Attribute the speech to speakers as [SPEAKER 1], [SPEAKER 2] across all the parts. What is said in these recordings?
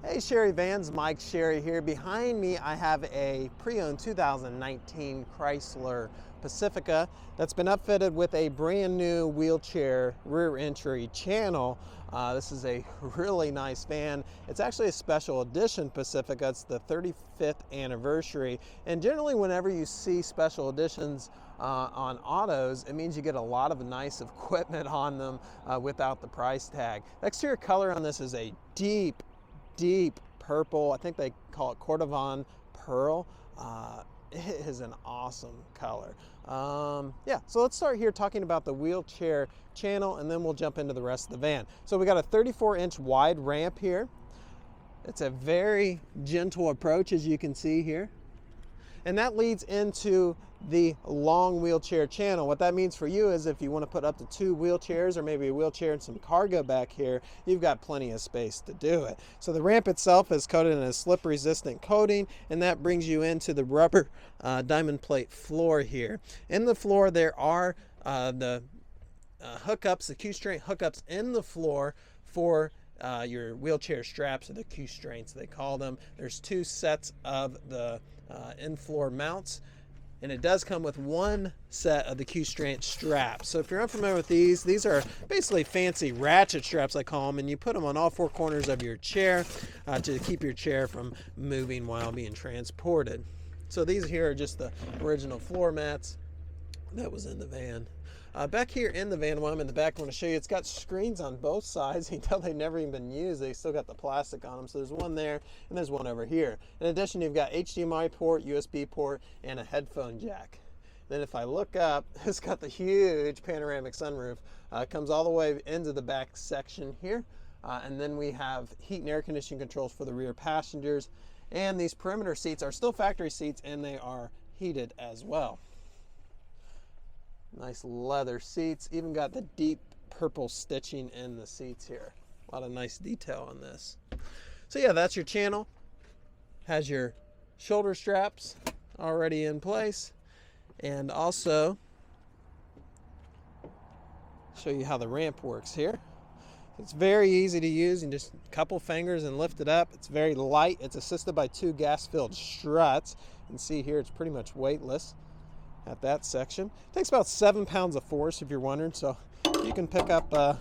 [SPEAKER 1] Hey Sherry Vans, Mike Sherry here. Behind me I have a pre-owned 2019 Chrysler Pacifica that's been upfitted with a brand new wheelchair rear entry channel. This is a really nice van. It's actually a special edition Pacifica. It's the 35th anniversary, and generally whenever you see special editions on autos, it means you get a lot of nice equipment on them without the price tag. The exterior color on this is a deep purple. I think they call it Cordovan pearl. It is an awesome color. Yeah, so let's start here talking about the wheelchair channel, and then we'll jump into the rest of the van. So we got a 34-inch wide ramp here. It's a very gentle approach, as you can see here. And that leads into the long wheelchair channel. What that means for you is if you want to put up to 2 wheelchairs or maybe a wheelchair and some cargo back here, you've got plenty of space to do it. So the ramp itself is coated in a slip resistant coating, and that brings you into the rubber diamond plate floor here. In the floor there are the hookups, the Q-string hookups in the floor for your wheelchair straps, or the Q-strains they call them. There's 2 sets of the in-floor mounts, and it does come with 1 set of the Q-strain straps. So if you're unfamiliar with these are basically fancy ratchet straps, I call them, and you put them on all 4 corners of your chair to keep your chair from moving while being transported. So these here are just the original floor mats that was in the van. Back here in the van, while I'm in the back, I want to show you, it's got screens on both sides. You can tell they've never even been used. They still got the plastic on them. So there's one there, and there's one over here. In addition, you've got HDMI port, USB port, and a headphone jack. Then if I look up, it's got the huge panoramic sunroof. It comes all the way into the back section here. And then we have heat and air conditioning controls for the rear passengers. And these perimeter seats are still factory seats, and they are heated as well. Nice leather seats, even got the deep purple stitching in the seats here. A lot of nice detail on this. So yeah, that's your channel. Has your shoulder straps already in place, and also show you how the ramp works here. It's very easy to use, and just a couple fingers and lift it up. It's very light. It's assisted by 2 gas-filled struts. You can see here it's pretty much weightless at that section. It takes about 7 pounds of force, if you're wondering, so you can pick up, I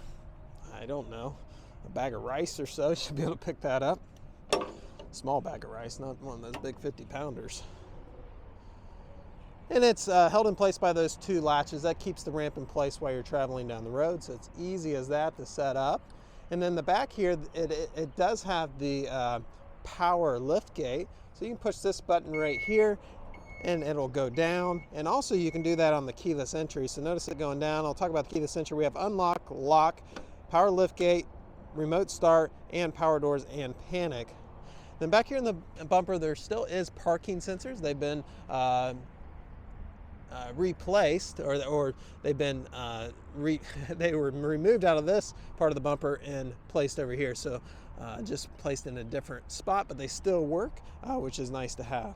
[SPEAKER 1] don't know, a bag of rice or so. You should be able to pick that up. Small bag of rice, not one of those big 50-pounders. And it's held in place by those 2 latches. That keeps the ramp in place while you're traveling down the road, so it's easy as that to set up. And then the back here, it does have the power lift gate, so you can push this button right here, and it'll go down. And also you can do that on the keyless entry. So notice it going down. I'll talk about the keyless entry. We have unlock, lock, power lift gate, remote start, and power doors and panic. Then back here in the bumper, there still is parking sensors. They've been replaced, or they've been they were removed out of this part of the bumper and placed over here. So just placed in a different spot, but they still work, which is nice to have.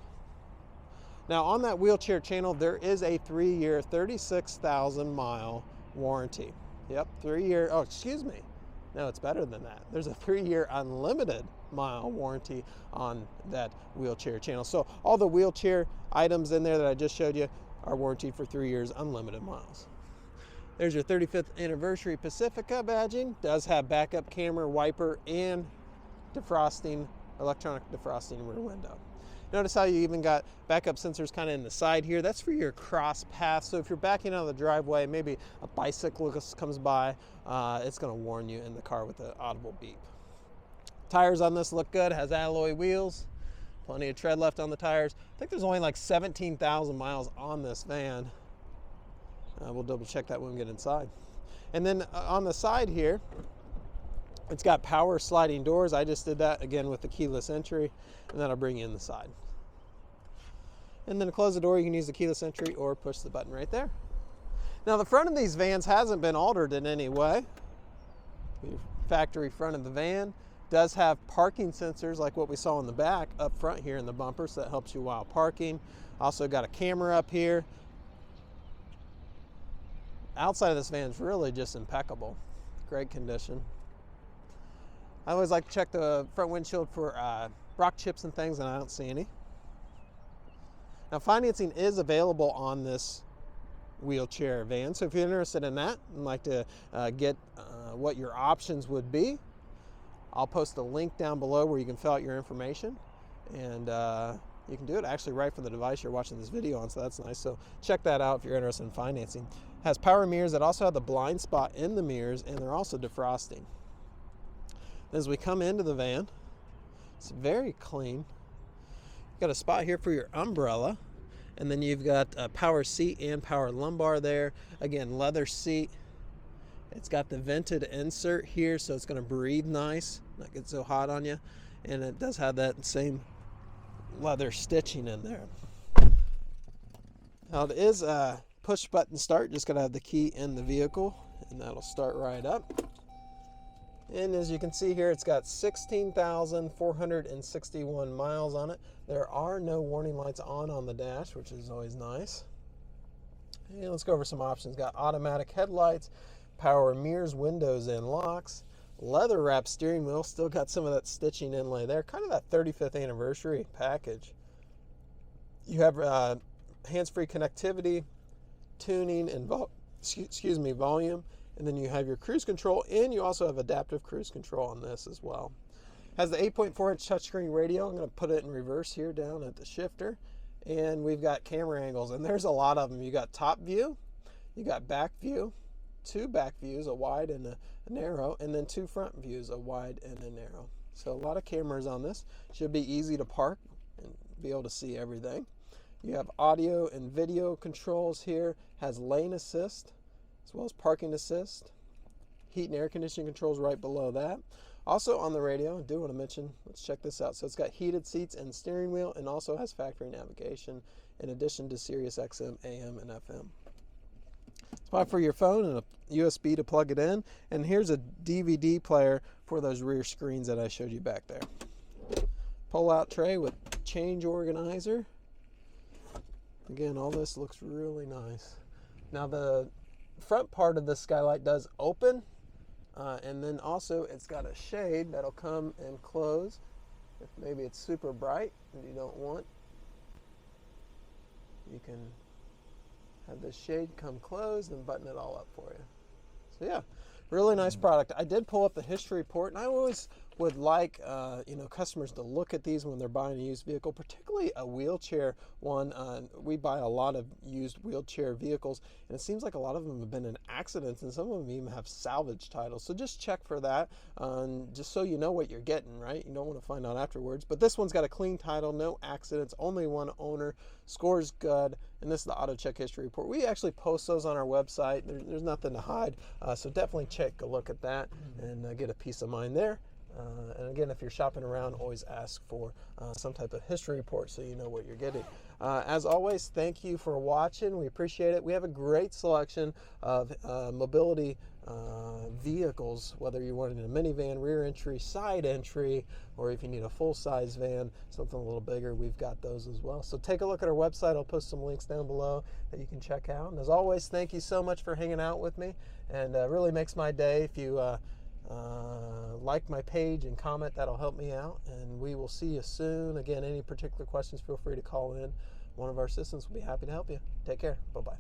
[SPEAKER 1] Now on that wheelchair channel, there is a 3-year, 36,000-mile warranty. Yep, 3-year, oh, excuse me. No, it's better than that. There's a 3-year unlimited mile warranty on that wheelchair channel. So all the wheelchair items in there that I just showed you are warranted for 3 years, unlimited miles. There's your 35th anniversary Pacifica badging. Does have backup camera, wiper, and defrosting, electronic defrosting rear window. Notice how you even got backup sensors kind of in the side here. That's for your cross path. So if you're backing out of the driveway, maybe a bicyclist comes by, it's going to warn you in the car with an audible beep. Tires on this look good. Has alloy wheels. Plenty of tread left on the tires. I think there's only like 17,000 miles on this van. We'll double check that when we get inside. And then on the side here, it's got power sliding doors. I just did that again with the keyless entry, and that'll bring you in the side. And then to close the door, you can use the keyless entry or push the button right there. Now the front of these vans hasn't been altered in any way. The factory front of the van does have parking sensors like what we saw in the back up front here in the bumper, so that helps you while parking. Also got a camera up here. Outside of this van is really just impeccable. Great condition. I always like to check the front windshield for rock chips and things, and I don't see any. Now, financing is available on this wheelchair van, so if you're interested in that and like to get what your options would be, I'll post a link down below where you can fill out your information, and you can do it actually right from the device you're watching this video on, so that's nice. So check that out if you're interested in financing. It has power mirrors that also have the blind spot in the mirrors, and they're also defrosting. As we come into the van, it's very clean. You've got a spot here for your umbrella, and then you've got a power seat and power lumbar there. Again, leather seat. It's got the vented insert here, so it's going to breathe nice, not get so hot on you. And it does have that same leather stitching in there. Now, it is a push button start. Just got to have the key in the vehicle, and that'll start right up. And as you can see here, it's got 16,461 miles on it. There are no warning lights on the dash, which is always nice. And let's go over some options. Got automatic headlights, power mirrors, windows, and locks. Leather wrapped steering wheel, still got some of that stitching inlay there. Kind of that 35th anniversary package. You have hands-free connectivity, tuning, and volume. And then you have your cruise control, and you also have adaptive cruise control on this as well. Has the 8.4-inch touchscreen radio. I'm going to put it in reverse here down at the shifter. And we've got camera angles, and there's a lot of them. You got top view, you got back view, 2 back views, a wide and a narrow, and then 2 front views, a wide and a narrow. So a lot of cameras on this. Should be easy to park and be able to see everything. You have audio and video controls here. Has lane assist, as well as parking assist. Heat and air conditioning controls right below that. Also on the radio, I do want to mention, let's check this out. So it's got heated seats and steering wheel, and also has factory navigation in addition to Sirius XM, AM, and FM. Spot for your phone and a USB to plug it in. And here's a DVD player for those rear screens that I showed you back there. Pull-out tray with change organizer. Again, all this looks really nice. Now the front part of the skylight does open, and then also it's got a shade that'll come and close if maybe it's super bright and you don't want. You can have the shade come closed and button it all up for you. So yeah, really nice product. I did pull up the history report, and I always would like customers to look at these when they're buying a used vehicle, particularly a wheelchair one. We buy a lot of used wheelchair vehicles, and it seems like a lot of them have been in accidents, and some of them even have salvage titles. So just check for that, just so you know what you're getting, right? You don't want to find out afterwards. But this one's got a clean title, no accidents, only one owner, scores good, and this is the Auto Check History Report. We actually post those on our website. There's nothing to hide, so definitely take a look at that and get a peace of mind there. And again, if you're shopping around, always ask for some type of history report so you know what you're getting. As always, thank you for watching. We appreciate it. We have a great selection of mobility vehicles, whether you want it in a minivan, rear entry, side entry, or if you need a full-size van, something a little bigger, we've got those as well. So take a look at our website. I'll post some links down below that you can check out. And as always, thank you so much for hanging out with me, and really makes my day if you like my page and comment. That'll help me out, and we will see you soon. Again, any particular questions, feel free to call in. One of our assistants will be happy to help you. Take care. Bye-bye.